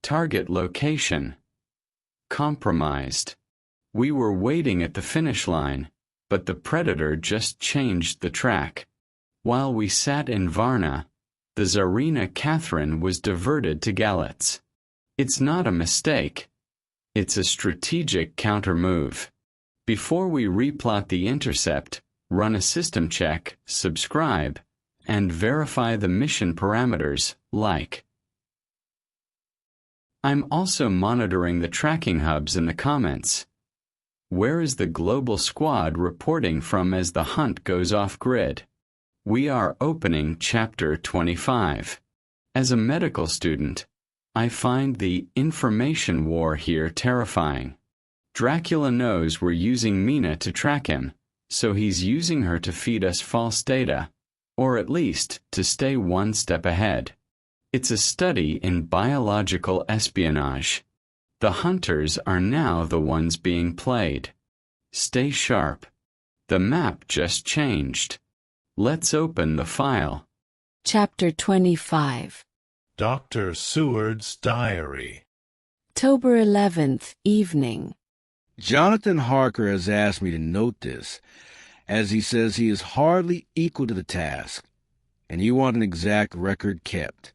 Target location. Compromised. We were waiting at the finish line, but the predator just changed the track. While we sat in Varna, the Czarina Catherine was diverted to Galatz. It's not a mistake. It's a strategic counter-move. Before we replot the intercept, run a system check, subscribe, and verify the mission parameters, like. I'm also monitoring the tracking hubs in the comments. Where is the global squad reporting from as the hunt goes off-grid? We are opening Chapter 25. As a medical student, I find the information war here terrifying. Dracula knows we're using Mina to track him, so he's using her to feed us false data, or at least to stay one step ahead. It's a study in biological espionage. The hunters are now the ones being played. Stay sharp. The map just changed. Let's open the file. Chapter 25. Dr. Seward's Diary. October 11th, evening. Jonathan Harker has asked me to note this, as he says he is hardly equal to the task, and he wants an exact record kept.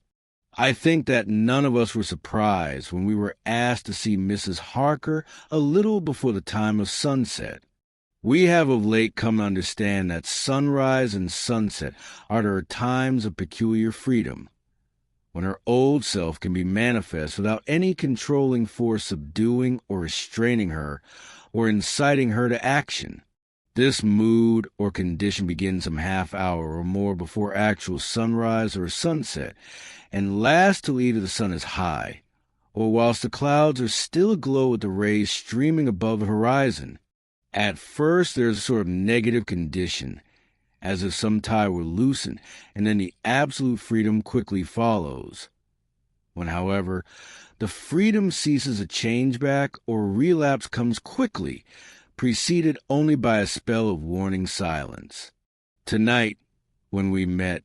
I think that none of us were surprised when we were asked to see Mrs. Harker a little before the time of sunset. We have of late come to understand that sunrise and sunset are her times of peculiar freedom, when her old self can be manifest without any controlling force subduing or restraining her or inciting her to action. This mood or condition begins some half hour or more before actual sunrise or sunset, and lasts till either the sun is high, or whilst the clouds are still aglow with the rays streaming above the horizon. At first there is a sort of negative condition, as if some tie were loosened, and then the absolute freedom quickly follows. When, however, the freedom ceases, a change back or relapse comes quickly, preceded only by a spell of warning silence. Tonight, when we met,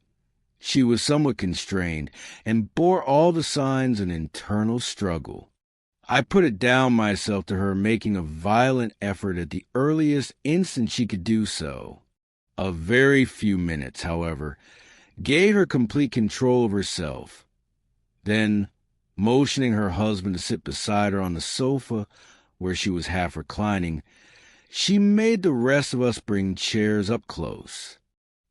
she was somewhat constrained, and bore all the signs of an internal struggle. I put it down myself to her making a violent effort at the earliest instant she could do so. A very few minutes, however, gave her complete control of herself. Then, motioning her husband to sit beside her on the sofa, where she was half reclining, she made the rest of us bring chairs up close.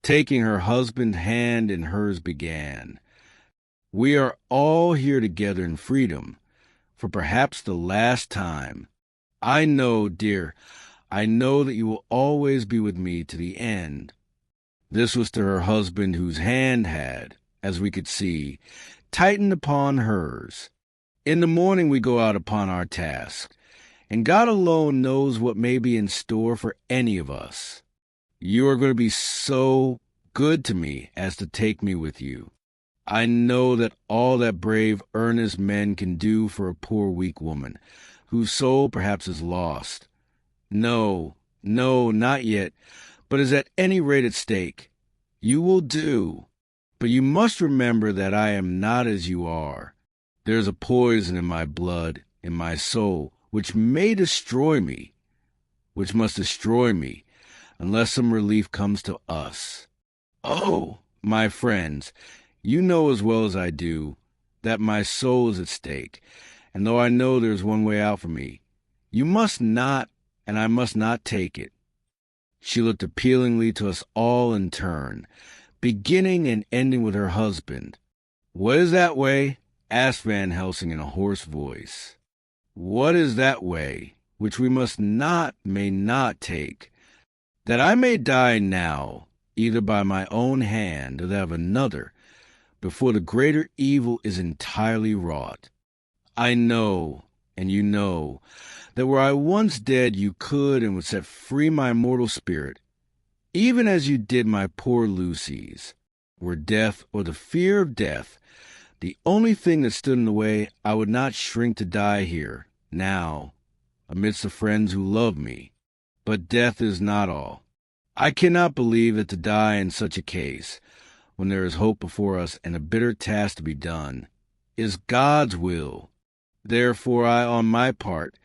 Taking her husband's hand in hers, began, "We are all here together in freedom, for perhaps the last time. I know, dear, I know that you will always be with me to the end." This was to her husband, whose hand had, as we could see, tightened upon hers. In the morning we go out upon our task, and God alone knows what may be in store for any of us. You are going to be so good to me as to take me with you. I know that all that brave, earnest men can do for a poor, weak woman, whose soul perhaps is lost. No, not yet, but is at any rate at stake. You will do, but you must remember that I am not as you are. There is a poison in my blood, in my soul, which may destroy me, which must destroy me, unless some relief comes to us. Oh, my friends, you know as well as I do that my soul is at stake, and though I know there is one way out for me, you must not, and I must not take it. She looked appealingly to us all in turn, beginning and ending with her husband. "What is that way?" asked Van Helsing in a hoarse voice. "What is that way which we may not take, that I may die now, either by my own hand or that of another, before the greater evil is entirely wrought? I know, and you know, that were I once dead you could and would set free my mortal spirit, even as you did my poor Lucy's. Were death, or the fear of death, the only thing that stood in the way, I would not shrink to die here, now, amidst the friends who love me. But death is not all. I cannot believe that to die in such a case, when there is hope before us and a bitter task to be done, is God's will. Therefore I, on my part,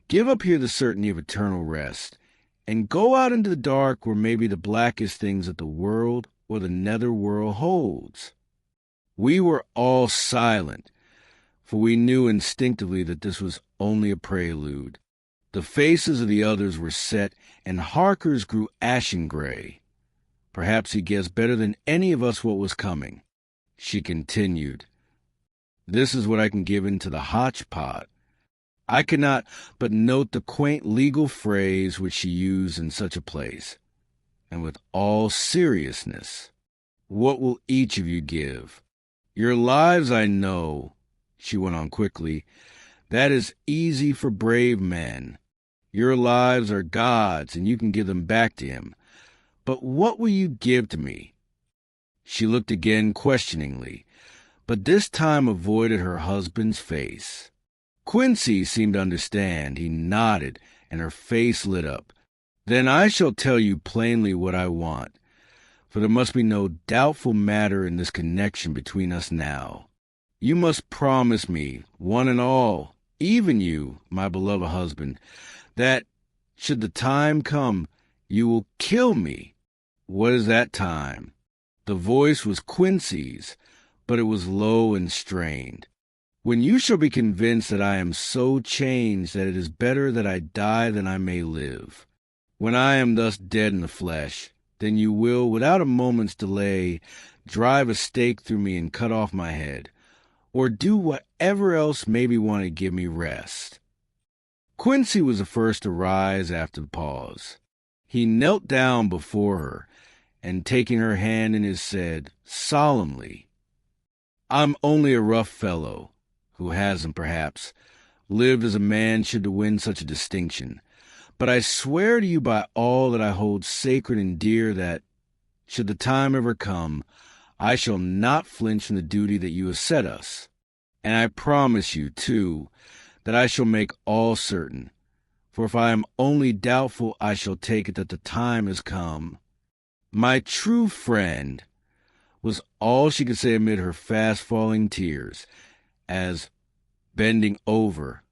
give up here the certainty of eternal rest, and go out into the dark where may be the blackest things that the world or the nether world holds. We were all silent, for we knew instinctively that this was only a prelude. The faces of the others were set, and Harker's grew ashen gray. Perhaps he guessed better than any of us what was coming. She continued, "This is what I can give into the hotchpot." I cannot but note the quaint legal phrase which she used in such a place. And with all seriousness, what will each of you give? Your lives, I know, she went on quickly, that is easy for brave men. Your lives are God's, and you can give them back to him. But what will you give to me? She looked again questioningly, but this time avoided her husband's face. Quincy seemed to understand. He nodded, and her face lit up. Then I shall tell you plainly what I want, for there must be no doubtful matter in this connection between us now. You must promise me, one and all, even you, my beloved husband, that, should the time come, you will kill me. What is that time? The voice was Quincy's, but it was low and strained. When you shall be convinced that I am so changed that it is better that I die than I may live. When I am thus dead in the flesh, then you will, without a moment's delay, drive a stake through me and cut off my head, or do whatever else may be want to give me rest. Quincy was the first to rise after the pause. He knelt down before her, and taking her hand in his, said, solemnly, I'm only a rough fellow, who hasn't, perhaps, lived as a man should to win such a distinction, but I swear to you by all that I hold sacred and dear that, should the time ever come, I shall not flinch from the duty that you have set us. And I promise you, too, that I shall make all certain, for if I am only doubtful, I shall take it that the time has come. My true friend, was all she could say amid her fast-falling tears, as, bending over,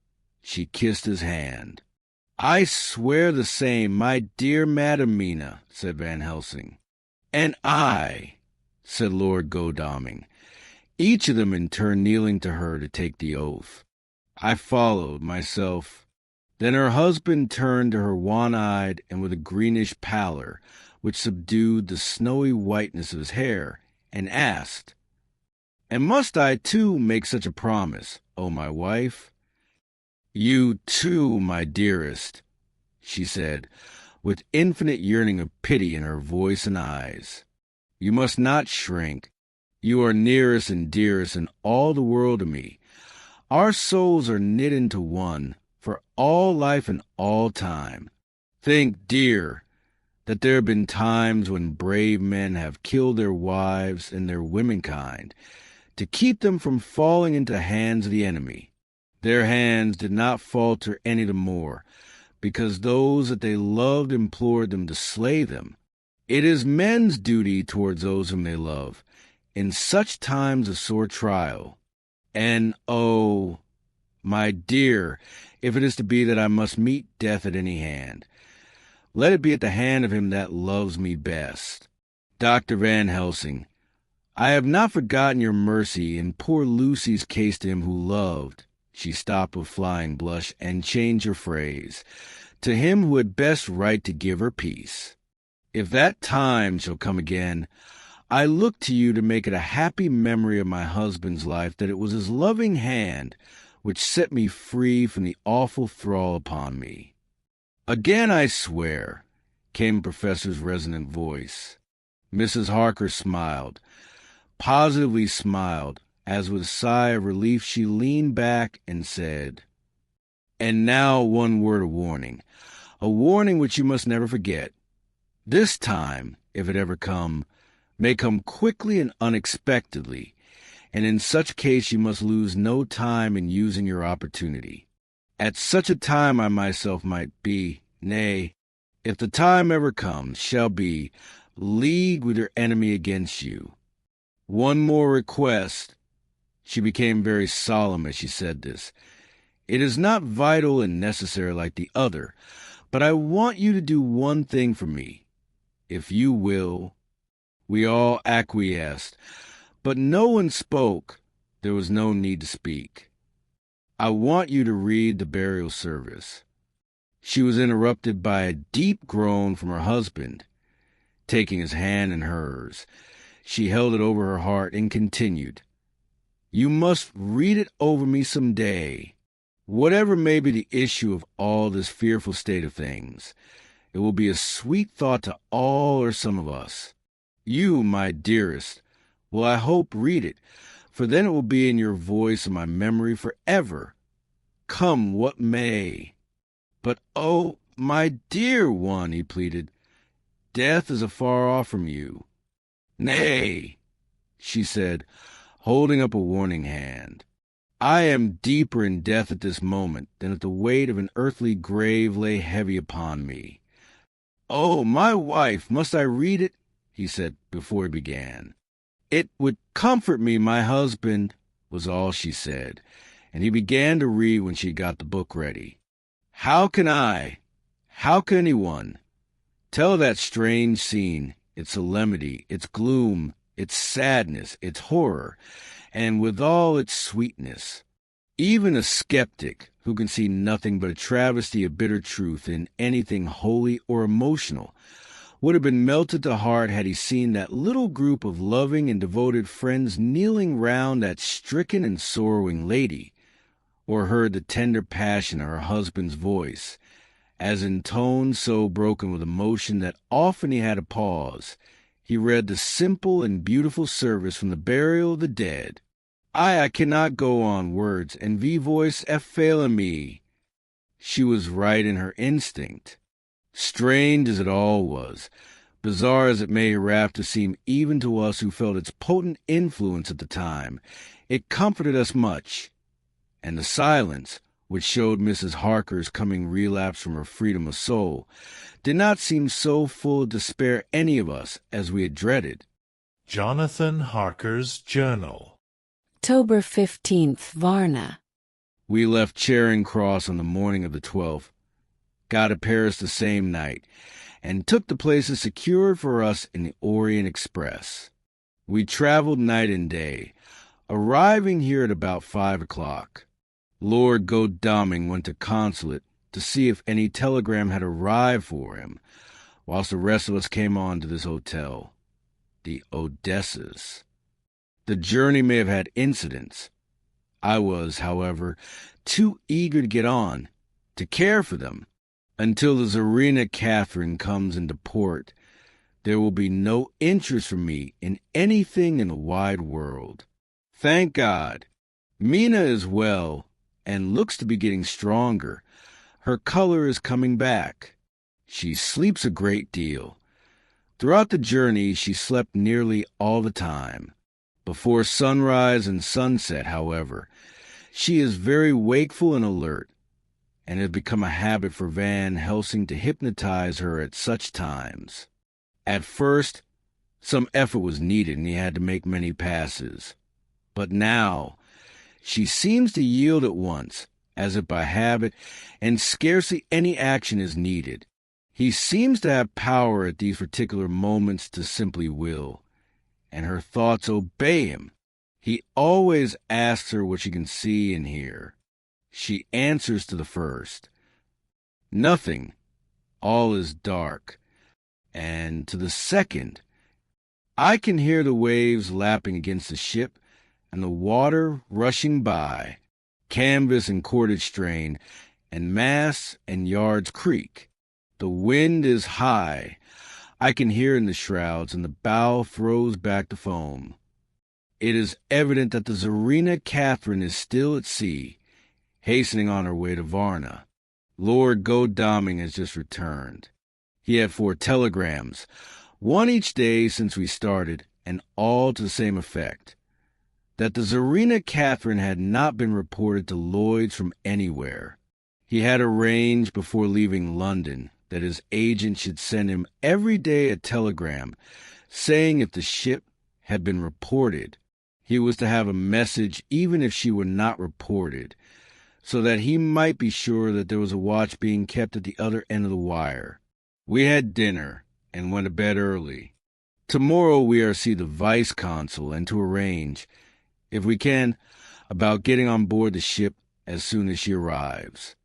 she kissed his hand. I swear the same, my dear Madam Mina, said Van Helsing. And I, said Lord Godalming, each of them in turn kneeling to her to take the oath. I followed myself. Then her husband turned to her wan-eyed and with a greenish pallor, which subdued the snowy whiteness of his hair, and asked, And must I, too, make such a promise, O my wife? You, too, my dearest, she said, with infinite yearning of pity in her voice and eyes. You must not shrink. You are nearest and dearest in all the world to me. Our souls are knit into one, for all life and all time. Think, dear, that there have been times when brave men have killed their wives and their womenkind, to keep them from falling into the hands of the enemy. Their hands did not falter any the more, because those that they loved implored them to slay them. It is men's duty towards those whom they love, in such times of sore trial. And, oh, my dear, if it is to be that I must meet death at any hand, let it be at the hand of him that loves me best. Dr. Van Helsing, I have not forgotten your mercy in poor Lucy's case to him who loved. She stopped with flying blush and changed her phrase. To him who had best right to give her peace. If that time shall come again, I look to you to make it a happy memory of my husband's life that it was his loving hand which set me free from the awful thrall upon me. Again I swear, came the professor's resonant voice. Mrs. Harker smiled, positively smiled, as with a sigh of relief she leaned back and said, And now one word of warning, a warning which you must never forget. This time, if it ever come, may come quickly and unexpectedly, and in such case you must lose no time in using your opportunity. At such a time I myself might be, nay, if the time ever comes, shall be, leagued with your enemy against you. One more request. She became very solemn as she said this. It is not vital and necessary like the other, but I want you to do one thing for me, if you will." We all acquiesced, but no one spoke. There was no need to speak. "I want you to read the burial service." She was interrupted by a deep groan from her husband. Taking his hand in hers, she held it over her heart and continued, "You must read it over me some day. Whatever may be the issue of all this fearful state of things, it will be a sweet thought to all or some of us. You, my dearest, will, I hope, read it, for then it will be in your voice and my memory forever, come what may." "But, oh, my dear one," he pleaded, "death is afar off from you." "Nay," she said, holding up a warning hand. "I am deeper in death at this moment than if the weight of an earthly grave lay heavy upon me." "Oh, my wife, must I read it?" he said before he began. "It would comfort me, my husband," was all she said, and he began to read when she got the book ready. How can anyone, tell that strange scene, its solemnity, its gloom, its sadness, its horror, and with all its sweetness? Even a skeptic, who can see nothing but a travesty of bitter truth in anything holy or emotional, would have been melted to heart had he seen that little group of loving and devoted friends kneeling round that stricken and sorrowing lady, or heard the tender passion of her husband's voice, as in tones so broken with emotion that often he had to pause. He read the simple and beautiful service from the burial of the dead. I cannot go on, words and voice failing me." She was right in her instinct. Strange as it all was, bizarre as it may hereafter seem even to us who felt its potent influence at the time, it comforted us much. And the silence, which showed Mrs. Harker's coming relapse from her freedom of soul, did not seem so full of despair any of us as we had dreaded. Jonathan Harker's Journal. October 15th, Varna. We left Charing Cross on the morning of the 12th, got to Paris the same night, and took the places secured for us in the Orient Express. We traveled night and day, arriving here at about 5 o'clock. Lord Godalming went to Consulate to see if any telegram had arrived for him, whilst the rest of us came on to this hotel, the Odessas. The journey may have had incidents. I was, however, too eager to get on, to care for them. Until the Czarina Catherine comes into port, there will be no interest for me in anything in the wide world. Thank God, Mina is well and looks to be getting stronger. Her color is coming back. She sleeps a great deal. Throughout the journey, she slept nearly all the time. Before sunrise and sunset, however, she is very wakeful and alert, and it has become a habit for Van Helsing to hypnotize her at such times. At first, some effort was needed and he had to make many passes. But now, she seems to yield at once, as if by habit, and scarcely any action is needed. He seems to have power at these particular moments to simply will, and her thoughts obey him. He always asks her what she can see and hear. She answers to the first, "Nothing, all is dark," and to the second, "I can hear the waves lapping against the ship and the water rushing by, canvas and cordage strain, and masts and yards creak. The wind is high. I can hear in the shrouds, and the bow throws back the foam. It is evident that the Czarina Catherine is still at sea, hastening on her way to Varna. Lord Godalming has just returned. He had 4 telegrams, one each day since we started, and all to the same effect, that the Czarina Catherine had not been reported to Lloyd's from anywhere. He had arranged before leaving London that his agent should send him every day a telegram saying if the ship had been reported. He was to have a message even if she were not reported, so that he might be sure that there was a watch being kept at the other end of the wire. We had dinner and went to bed early. Tomorrow we are to see the vice consul and to arrange, if we can, about getting on board the ship as soon as she arrives.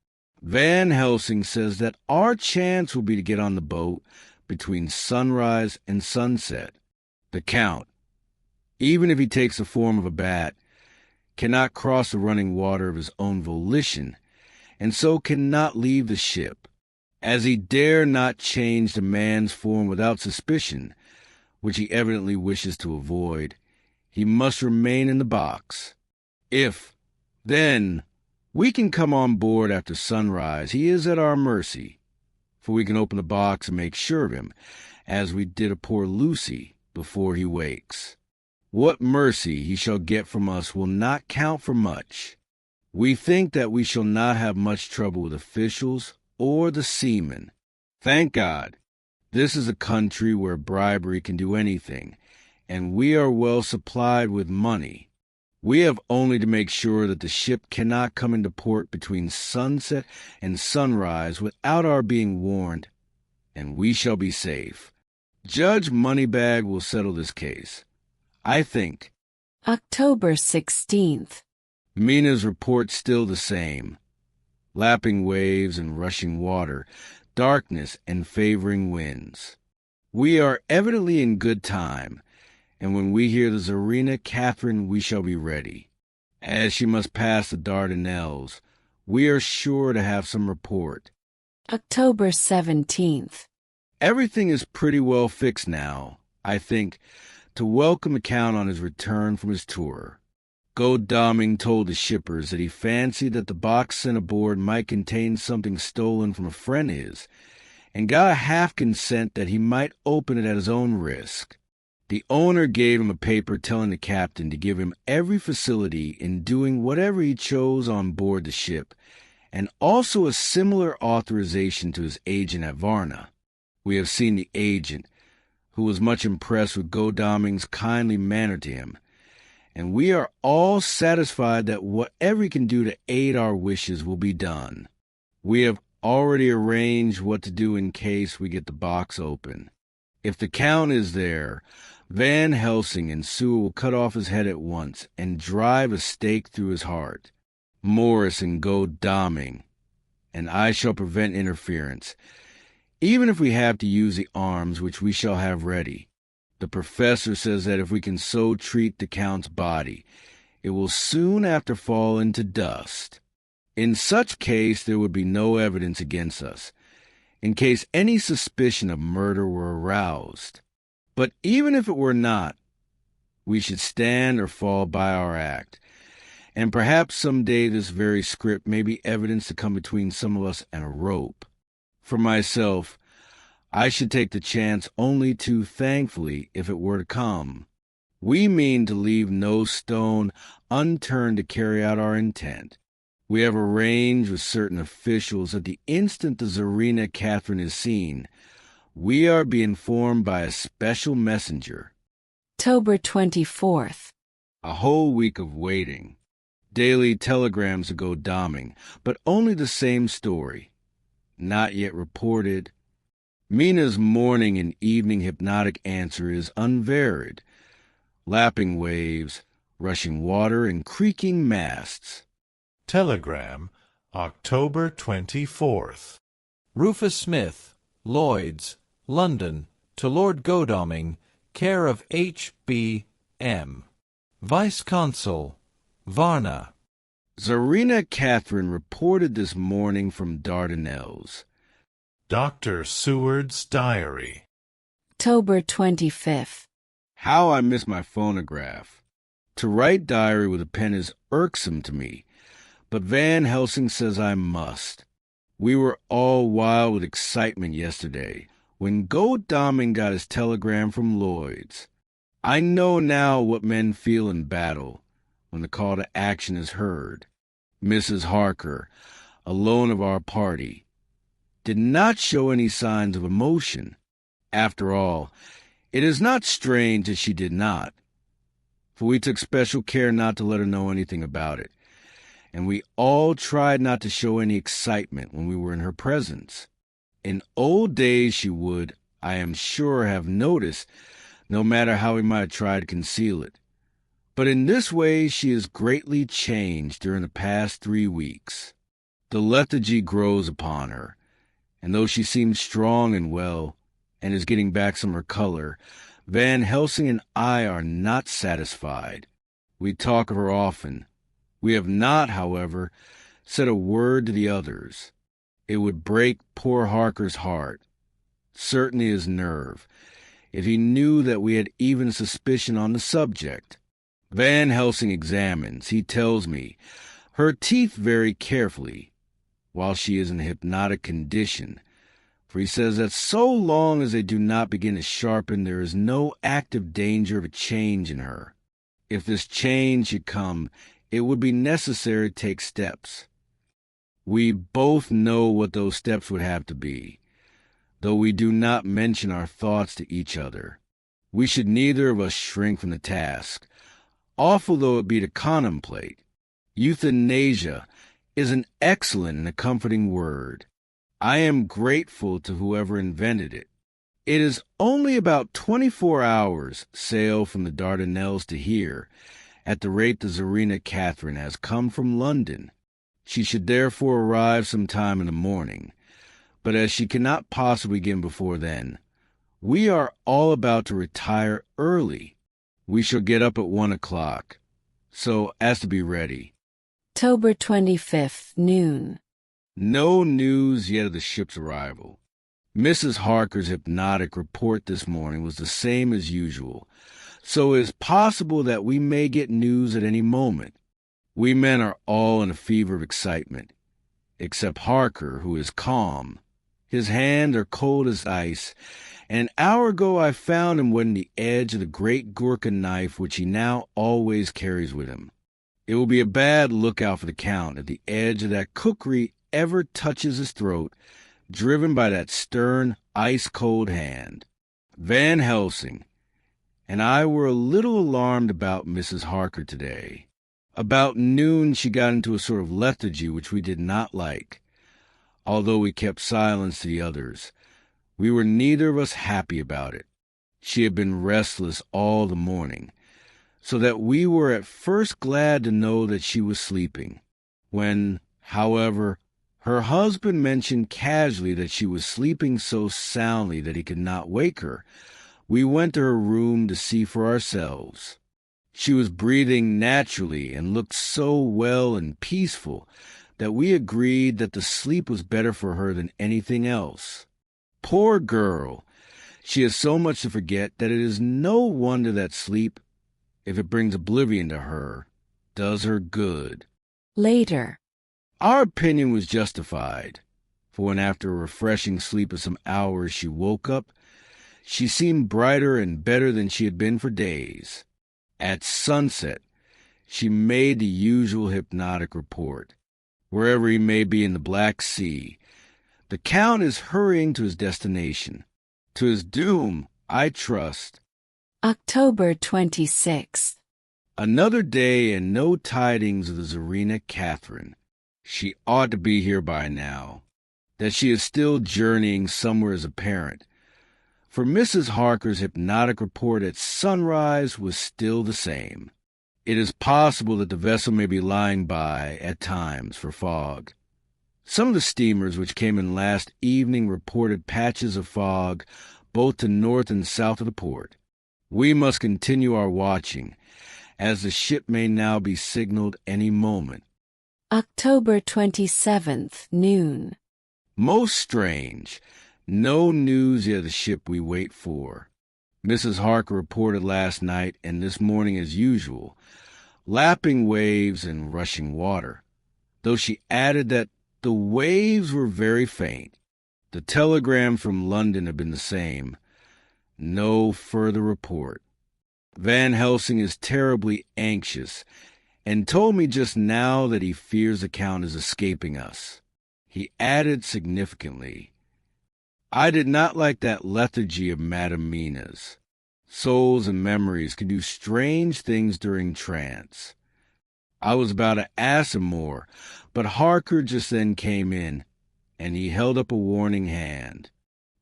Van Helsing says that our chance will be to get on the boat between sunrise and sunset. The Count, even if he takes the form of a bat, cannot cross the running water of his own volition, and so cannot leave the ship. As he dare not change the man's form without suspicion, which he evidently wishes to avoid, he must remain in the box. If, then, we can come on board after sunrise, he is at our mercy, for we can open the box and make sure of him, as we did of poor Lucy before he wakes. What mercy he shall get from us will not count for much. We think that we shall not have much trouble with officials or the seamen. Thank God, this is a country where bribery can do anything, and we are well supplied with money. We have only to make sure that the ship cannot come into port between sunset and sunrise without our being warned, and we shall be safe. Judge Moneybag will settle this case, I think. October 16th. Mina's report still the same. Lapping waves and rushing water, darkness and favoring winds. We are evidently in good time, and when we hear the Czarina Catherine we shall be ready. As she must pass the Dardanelles, we are sure to have some report. October 17th. Everything is pretty well fixed now, I think, to welcome the Count on his return from his tour. Godalming told the shippers that he fancied that the box sent aboard might contain something stolen from a friend of his, and got a half consent that he might open it at his own risk. The owner gave him a paper telling the captain to give him every facility in doing whatever he chose on board the ship, and also a similar authorization to his agent at Varna. We have seen the agent, who was much impressed with Godalming's kindly manner to him, and we are all satisfied that whatever he can do to aid our wishes will be done. We have already arranged what to do in case we get the box open. If the Count is there, Van Helsing and Sewell will cut off his head at once and drive a stake through his heart. Morris and Godalming, and I shall prevent interference, even if we have to use the arms which we shall have ready. The professor says that if we can so treat the Count's body, it will soon after fall into dust. In such case there would be no evidence against us, in case any suspicion of murder were aroused. But even if it were not, we should stand or fall by our act, and perhaps some day this very script may be evidence to come between some of us and a rope. For myself, I should take the chance only too thankfully if it were to come. We mean to leave no stone unturned to carry out our intent. We have arranged with certain officials that the instant the Czarina Catherine is seen, we are being informed by a special messenger. October 24th. A whole week of waiting. Daily telegrams to Godalming, but only the same story. Not yet reported. Mina's morning and evening hypnotic answer is unvaried. Lapping waves, rushing water, and creaking masts. Telegram, October 24th. Rufus Smith, Lloyd's, London, to Lord Godalming, care of H.B.M. Vice Consul, Varna. Czarina Catherine reported this morning from Dardanelles. Dr. Seward's Diary. October 25th. How I miss my phonograph. To write diary with a pen is irksome to me, but Van Helsing says I must. We were all wild with excitement yesterday when Godalming got his telegram from Lloyd's. I know now what men feel in battle when the call to action is heard. Mrs. Harker, alone of our party, did not show any signs of emotion. After all, it is not strange that she did not, for we took special care not to let her know anything about it, and we all tried not to show any excitement when we were in her presence. In old days she would, I am sure, have noticed, no matter how we might have tried to conceal it. But in this way she has greatly changed during the past 3 weeks. The lethargy grows upon her, and though she seems strong and well, and is getting back some of her color, Van Helsing and I are not satisfied. We talk of her often. We have not, however, said a word to the others. It would break poor Harker's heart, certainly his nerve, if he knew that we had even suspicion on the subject. Van Helsing examines, he tells me, her teeth very carefully, while she is in a hypnotic condition, for he says that so long as they do not begin to sharpen, there is no active danger of a change in her. If this change should come, it would be necessary to take steps. We both know what those steps would have to be, though we do not mention our thoughts to each other. We should neither of us shrink from the task, awful though it be to contemplate. Euthanasia is an excellent and a comforting word. I am grateful to whoever invented it. It is only about 24 hours sail from the Dardanelles to here, at the rate the Czarina Catherine has come from London. She should therefore arrive some time in the morning, but as she cannot possibly get in before then, we are all about to retire early. We shall get up at 1 o'clock, so as to be ready. October 25th, noon. No news yet of the ship's arrival. Mrs. Harker's hypnotic report this morning was the same as usual, so it is possible that we may get news at any moment. We men are all in a fever of excitement, except Harker, who is calm. His hands are cold as ice, and an hour ago I found him wetting the edge of the great Gurkha knife which he now always carries with him. It will be a bad lookout for the Count if the edge of that kukri ever touches his throat, driven by that stern, ice-cold hand. Van Helsing and I were a little alarmed about Mrs. Harker today. About noon she got into a sort of lethargy which we did not like. Although we kept silence to the others, we were neither of us happy about it. She had been restless all the morning, so that we were at first glad to know that she was sleeping. When, however, her husband mentioned casually that she was sleeping so soundly that he could not wake her, we went to her room to see for ourselves. She was breathing naturally and looked so well and peaceful that we agreed that the sleep was better for her than anything else. Poor girl! She has so much to forget that it is no wonder that sleep, if it brings oblivion to her, does her good. Later. Our opinion was justified, for when after a refreshing sleep of some hours she woke up, she seemed brighter and better than she had been for days. At sunset, she made the usual hypnotic report. Wherever he may be in the Black Sea, the Count is hurrying to his destination. To his doom, I trust. October 26th. Another day and no tidings of the Czarina Catherine. She ought to be here by now. That she is still journeying somewhere is apparent, for Mrs. Harker's hypnotic report at sunrise was still the same. It is possible that the vessel may be lying by, at times, for fog. Some of the steamers which came in last evening reported patches of fog both to north and south of the port. We must continue our watching, as the ship may now be signaled any moment. October 27th, noon. Most strange. No news yet of the ship we wait for. Mrs. Harker reported last night and this morning as usual, lapping waves and rushing water, though she added that the waves were very faint. The telegrams from London have been the same. No further report. Van Helsing is terribly anxious, and told me just now that he fears the Count is escaping us. He added significantly, I did not like that lethargy of Madame Mina's. Souls and memories can do strange things during trance. I was about to ask him more, but Harker just then came in, and he held up a warning hand.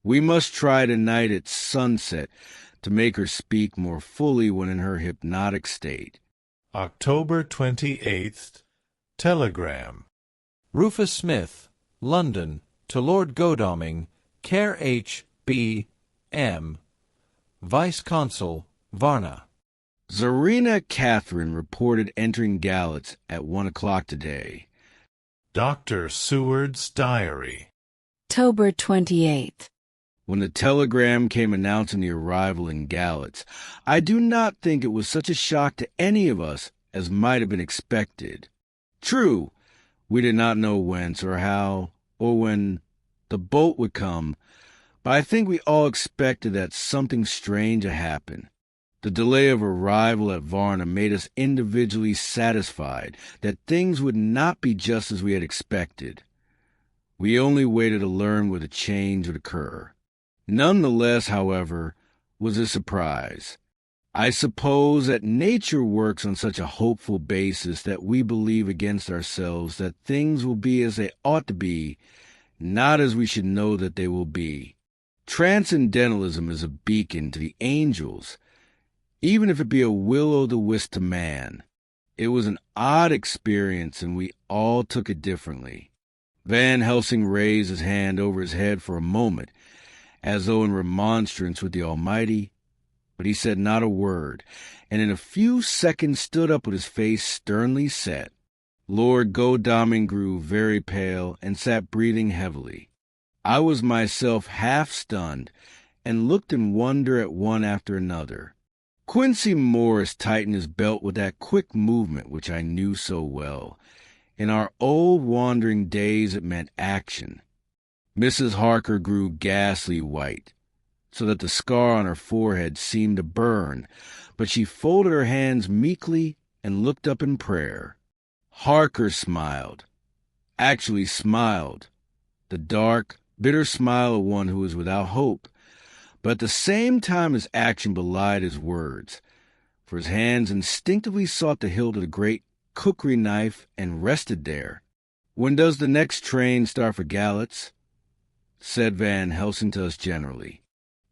We must try tonight at sunset to make her speak more fully when in her hypnotic state. October 28th. Telegram. Rufus Smith, London, to Lord Godalming, Care H.B.M., Vice-Consul, Varna. Czarina Catherine reported entering Galatz at 1 o'clock today. Dr. Seward's diary. October 28th. When the telegram came announcing the arrival in Galatz, I do not think it was such a shock to any of us as might have been expected. True, we did not know whence or how or when the boat would come, but I think we all expected that something strange had happened. The delay of arrival at Varna made us individually satisfied that things would not be just as we had expected. We only waited to learn where the change would occur. None the less, however, was a surprise. I suppose that nature works on such a hopeful basis that we believe against ourselves that things will be as they ought to be, not as we should know that they will be. Transcendentalism is a beacon to the angels, even if it be a will-o'-the-wisp to man. It was an odd experience, and we all took it differently. Van Helsing raised his hand over his head for a moment, as though in remonstrance with the Almighty, but he said not a word, and in a few seconds stood up with his face sternly set. Lord Godalming grew very pale and sat breathing heavily. I was myself half stunned, and looked in wonder at one after another. Quincey Morris tightened his belt with that quick movement which I knew so well. In our old wandering days it meant action. Mrs. Harker grew ghastly white, so that the scar on her forehead seemed to burn, but she folded her hands meekly and looked up in prayer. Harker smiled, actually smiled, the dark, bitter smile of one who is without hope, but at the same time his action belied his words, for his hands instinctively sought the hilt of the great cookery knife and rested there. "When does the next train start for Galatz?" said Van Helsing to us generally.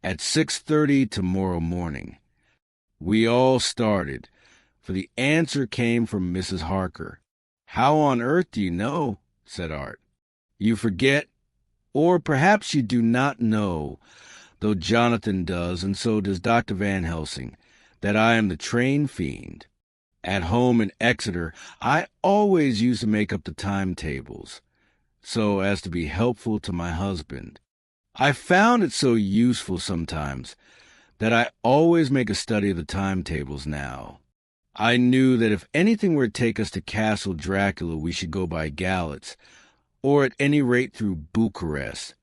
"At 6:30 tomorrow morning." We all started, for the answer came from Mrs. Harker. "How on earth do you know?" said Art. "You forget, or perhaps you do not know, though Jonathan does, and so does Dr. Van Helsing, that I am the Train Fiend. At home in Exeter, I always used to make up the timetables, so as to be helpful to my husband. I found it so useful sometimes that I always make a study of the timetables now. I knew that if anything were to take us to Castle Dracula, we should go by Galatz, or at any rate through Bucharest.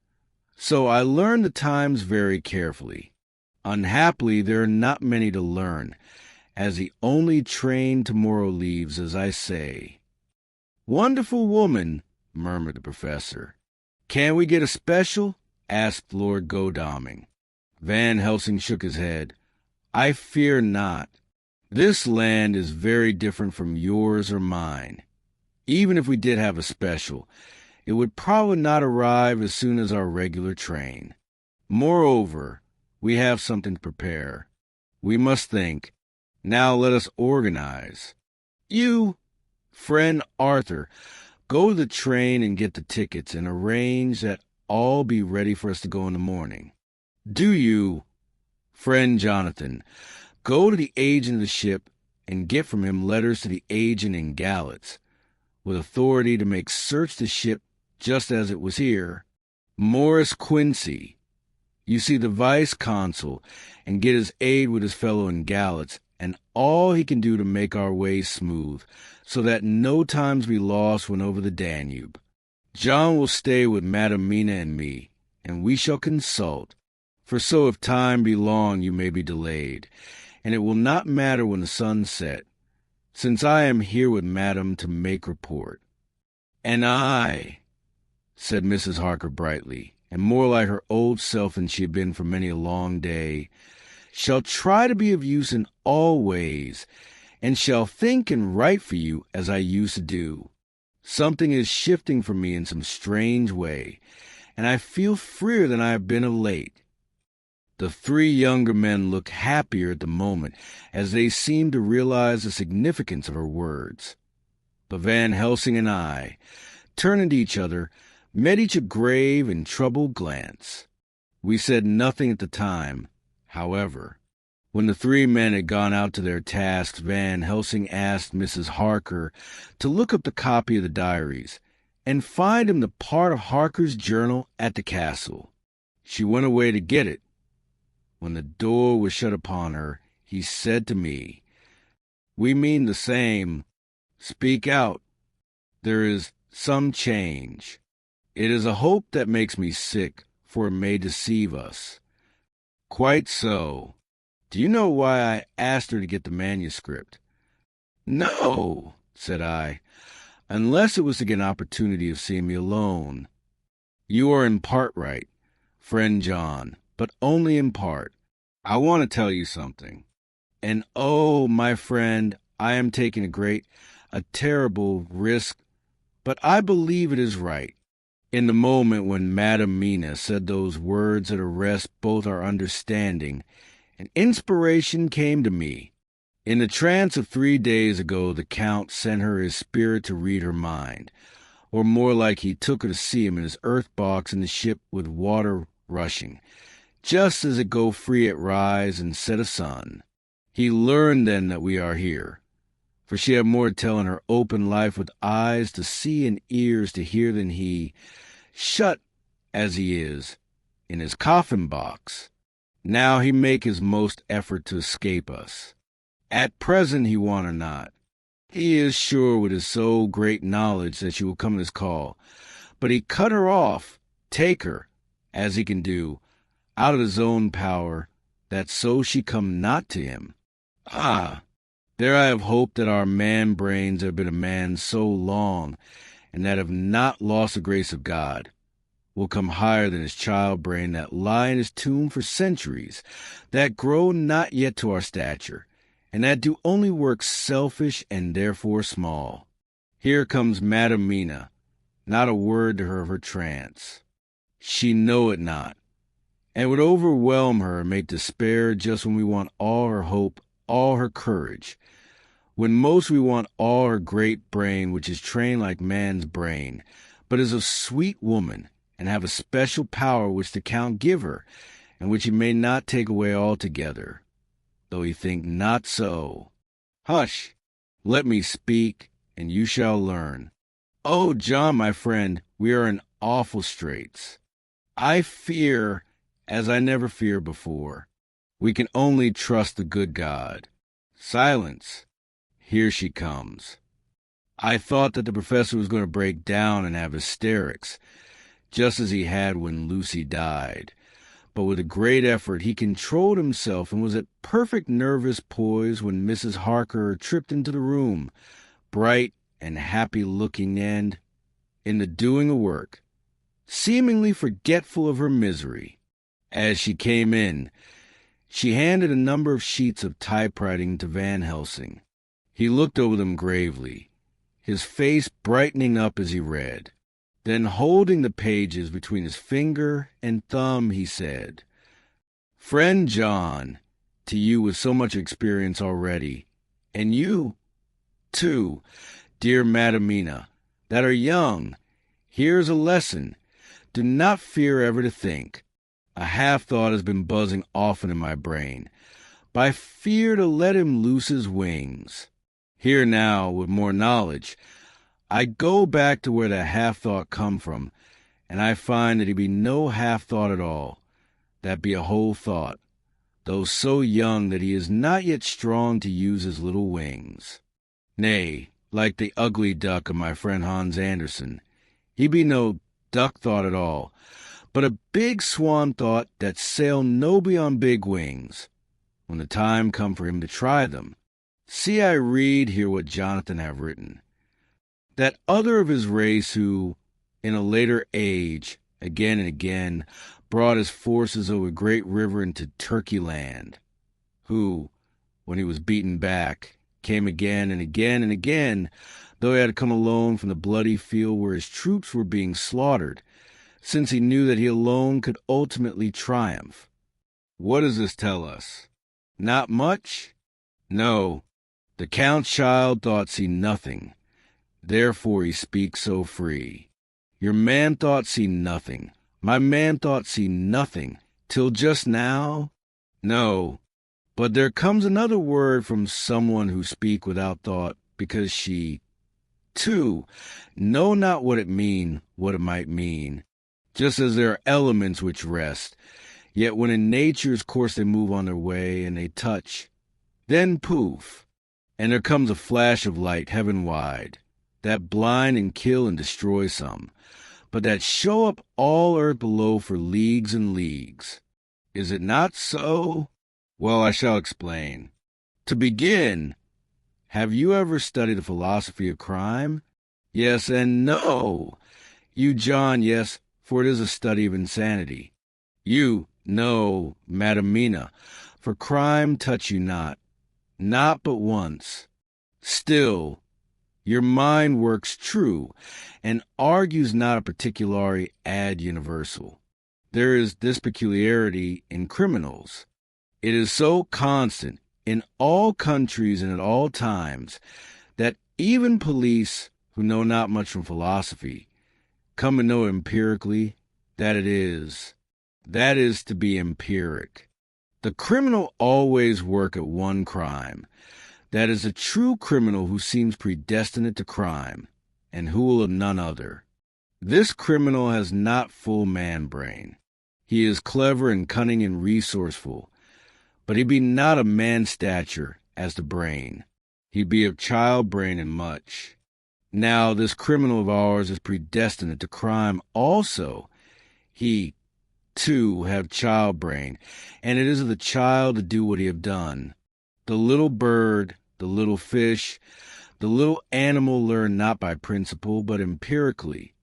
So I learned the times very carefully. Unhappily, there are not many to learn, as the only train tomorrow leaves, as I say." "Wonderful woman," murmured the professor. "Can we get a special?" asked Lord Godalming. Van Helsing shook his head. "I fear not. This land is very different from yours or mine. Even if we did have a special, it would probably not arrive as soon as our regular train. Moreover, we have something to prepare. We must think. Now let us organize. You, friend Arthur, go to the train and get the tickets and arrange that all be ready for us to go in the morning. Do you, friend Jonathan, go to the agent of the ship and get from him letters to the agent in Galatz, with authority to make search the ship just as it was here. Morris Quincey, you see the vice-consul, and get his aid with his fellow in Galatz, and all he can do to make our way smooth, so that no times be lost when over the Danube. John will stay with Madam Mina and me, and we shall consult, for so if time be long you may be delayed, and it will not matter when the sun set, since I am here with Madam to make report." "And I," said Mrs. Harker brightly, and more like her old self than she had been for many a long day, "shall try to be of use in all ways, and shall think and write for you as I used to do. Something is shifting for me in some strange way, and I feel freer than I have been of late. The three younger men look happier at the moment, as they seem to realize the significance of her words. But Van Helsing and I, turning to each other, met each a grave and troubled glance. We said nothing at the time, however. When the three men had gone out to their tasks, Van Helsing asked Mrs. Harker to look up the copy of the diaries and find him the part of Harker's journal at the castle. She went away to get it. When the door was shut upon her, he said to me, "We mean the same. Speak out. There is some change. It is a hope that makes me sick, for it may deceive us." "Quite so. Do you know why I asked her to get the manuscript?" "No," said I, "unless it was to get an opportunity of seeing me alone." "You are in part right, friend John, but only in part. I want to tell you something. And oh, my friend, I am taking a terrible risk, but I believe it is right." In the moment when Madame Mina said those words that arrest both our understanding, an inspiration came to me. In the trance of 3 days ago, the Count sent her his spirit to read her mind, or more like he took her to see him in his earth box in the ship with water rushing, just as it go free at rise and set of sun. He learned then that we are here, for she had more to tell in her open life with eyes to see and ears to hear than he, shut as he is, in his coffin box. Now he make his most effort to escape us. At present he want her not. He is sure with his so great knowledge that she will come at his call. But he cut her off, take her, as he can do, out of his own power, that so she come not to him. Ah, there I have hoped that our man-brains have been a man so long, and that have not lost the grace of God, will come higher than his child brain that lie in his tomb for centuries, that grow not yet to our stature, and that do only work selfish and therefore small. Here comes Madame Mina, not a word to her of her trance. She know it not, and would overwhelm her and make despair just when we want all her hope, all her courage, when most we want all her great brain, which is trained like man's brain, but is a sweet woman, and have a special power which the Count give her, and which he may not take away altogether, though he think not so. Hush, let me speak, and you shall learn. Oh, John, my friend, we are in awful straits. I fear, as I never feared before. We can only trust the good God. Silence. Here she comes. I thought that the professor was going to break down and have hysterics, just as he had when Lucy died. But with a great effort he controlled himself and was at perfect nervous poise when Mrs. Harker tripped into the room, bright and happy-looking and, in the doing of work, seemingly forgetful of her misery. As she came in, she handed a number of sheets of typewriting to Van Helsing. He looked over them gravely, his face brightening up as he read. Then, holding the pages between his finger and thumb, he said, "Friend John, to you with so much experience already, and you, too, dear Madam Mina, that are young, here's a lesson. Do not fear ever to think. A half-thought has been buzzing often in my brain, but I fear to let him loose his wings. Here now, with more knowledge, I go back to where that half-thought come from, and I find that he be no half-thought at all, that be a whole thought, though so young that he is not yet strong to use his little wings. Nay, like the ugly duck of my friend Hans Andersen, he be no duck-thought at all, but a big swan-thought that sail nobly on big wings, when the time come for him to try them. See, I read here what Jonathan have written. That other of his race who, in a later age, again and again, brought his forces over a great river into Turkey land, who, when he was beaten back, Came again and again and again, though he had come alone from the bloody field where his troops were being slaughtered, since he knew that he alone could ultimately triumph. What does this tell us? Not much? No. The Count's child thought see nothing. Therefore he speaks so free. Your man thought see nothing. My man thought see nothing. Till just now? No. But there comes another word from someone who speak without thought, because she, too, know not what it might mean, just as there are elements which rest, yet when in nature's course they move on their way, and they touch, then poof, and there comes a flash of light heaven-wide, that blind and kill and destroy some, but that show up all earth below for leagues and leagues. Is it not so? Well, I shall explain. To begin, have you ever studied the philosophy of crime? Yes and no. You, John, yes, for it is a study of insanity. You, no, Madam Mina, for crime touch you not but once. Still, your mind works true, and argues not a particulari ad universal. There is this peculiarity in criminals. It is so constant in all countries and at all times that even police, who know not much from philosophy, come to know empirically that it is. That is to be empiric. The criminal always work at one crime. That is a true criminal who seems predestinate to crime, and who will of none other. This criminal has not full man brain. He is clever and cunning and resourceful, but he be not of man stature as the brain. He be of child brain and much. Now this criminal of ours is predestinate to crime also. He, too, have child brain, and it is of the child to do what he have done. The little bird, the little fish, the little animal learn not by principle, but empirically.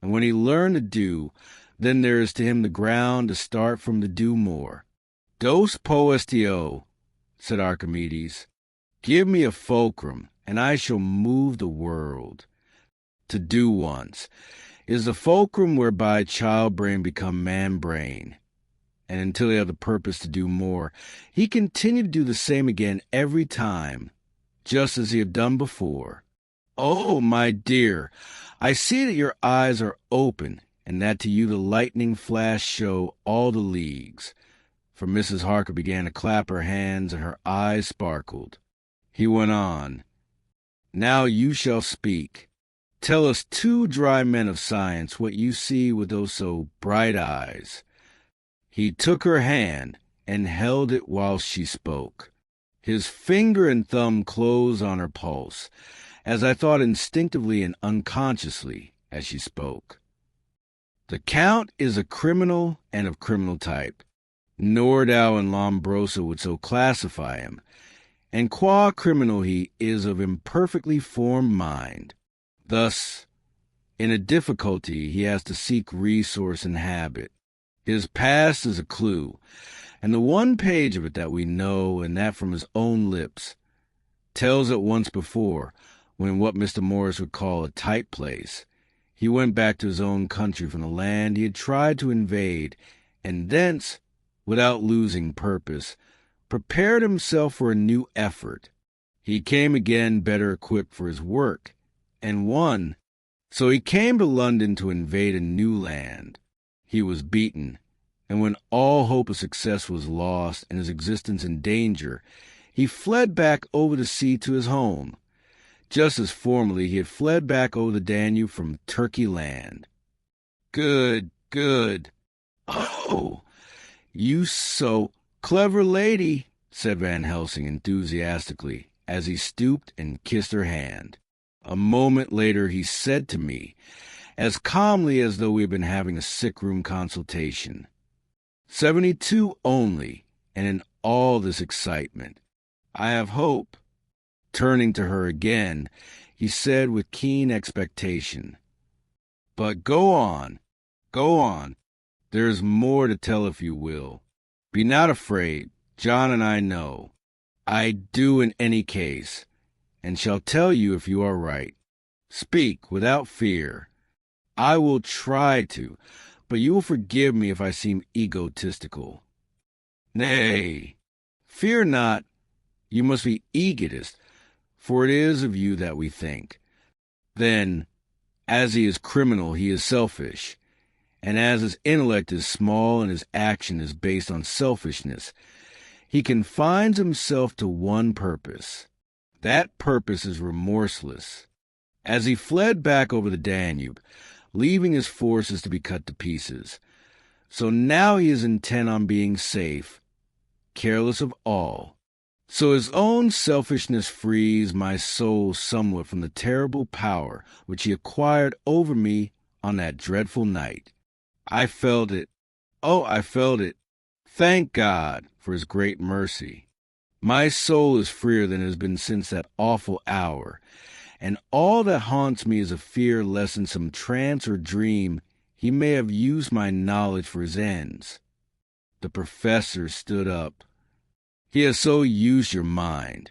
And when he learn to do, then there is to him the ground to start from to do more. Dos poestio, said Archimedes. Give me a fulcrum, and I shall move the world. To do once is the fulcrum whereby child brain become man brain. And until he have the purpose to do more, he continue to do the same again every time, just as he have done before. Oh, my dear, I see that your eyes are open, and that to you the lightning flash show all the leagues. For Mrs. Harker began to clap her hands, and her eyes sparkled. He went on, Now you shall speak. Tell us, two dry men of science, what you see with those so bright eyes. He took her hand, and held it whilst she spoke. His finger and thumb closed on her pulse, as I thought instinctively and unconsciously as she spoke. The Count is a criminal and of criminal type. Nordau and Lombroso would so classify him, and qua criminal he is of imperfectly formed mind. Thus, in a difficulty he has to seek resource and habit. His past is a clue, and the one page of it that we know, and that from his own lips, tells it once before, when what Mr. Morris would call a tight place, he went back to his own country from the land he had tried to invade, and thence, without losing purpose, prepared himself for a new effort. He came again better equipped for his work, and won. So he came to London to invade a new land. He was beaten, and when all hope of success was lost and his existence in danger, he fled back over the sea to his home, just as formerly he had fled back over the Danube from Turkey land. Good. Oh, you so clever lady, said Van Helsing enthusiastically, as he stooped and kissed her hand. A moment later he said to me, as calmly as though we had been having a sick-room consultation, 72 only, and in all this excitement, I have hope. Turning to her again, he said with keen expectation, But go on. There is more to tell if you will. Be not afraid. John and I know. I do in any case. and shall tell you if you are right. Speak without fear. I will try to, but you will forgive me if I seem egotistical. Nay, fear not, you must be egotist, for it is of you that we think. Then, as he is criminal, he is selfish, and as his intellect is small and his action is based on selfishness, he confines himself to one purpose. That purpose is remorseless. As he fled back over the Danube, leaving his forces to be cut to pieces, so now he is intent on being safe, careless of all. So his own selfishness frees my soul somewhat from the terrible power which he acquired over me on that dreadful night. I felt it. Oh, I felt it. Thank God for his great mercy. My soul is freer than it has been since that awful hour, and all that haunts me is a fear lest in some trance or dream he may have used my knowledge for his ends. The professor stood up. He has so used your mind,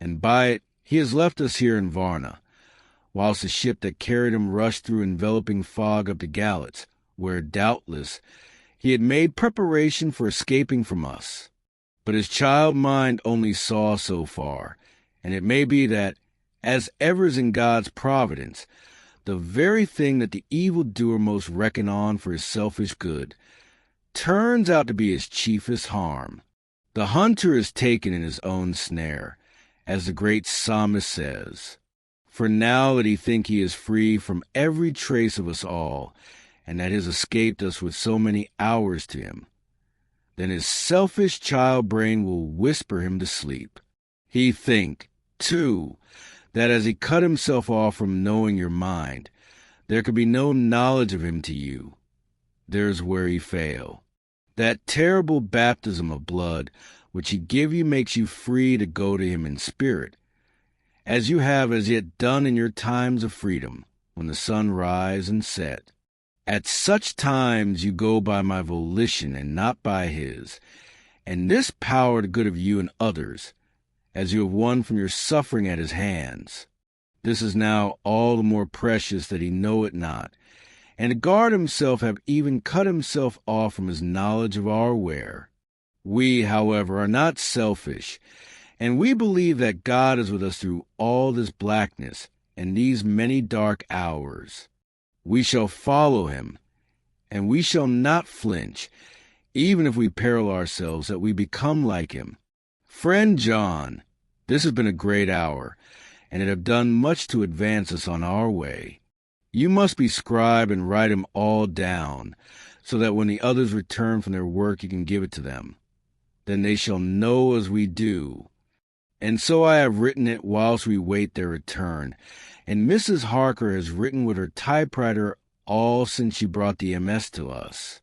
and by it he has left us here in Varna, whilst the ship that carried him rushed through enveloping fog up to Galatz, where, doubtless, he had made preparation for escaping from us. But his child mind only saw so far, and it may be that, as ever is in God's providence, the very thing that the evildoer most reckoned on for his selfish good turns out to be his chiefest harm. The hunter is taken in his own snare, as the great psalmist says. For now that he think he is free from every trace of us all, and that has escaped us with so many hours to him, then his selfish child brain will whisper him to sleep. He think, too, that as he cut himself off from knowing your mind, there could be no knowledge of him to you. There's where he fail. That terrible baptism of blood which he give you makes you free to go to him in spirit, as you have as yet done in your times of freedom, when the sun rise and set. At such times you go by my volition and not by his, and this power to good of you and others, as you have won from your suffering at his hands. This is now all the more precious that he know it not, and to guard himself have even cut himself off from his knowledge of our where. We, however, are not selfish, and we believe that God is with us through all this blackness and these many dark hours. We shall follow him, and we shall not flinch, even if we peril ourselves that we become like him. Friend John, this has been a great hour, and it have done much to advance us on our way. You must be scribe and write 'em all down, so that when the others return from their work you can give it to them. Then they shall know as we do. And so I have written it whilst we wait their return, and Mrs. Harker has written with her typewriter all since she brought the MS to us.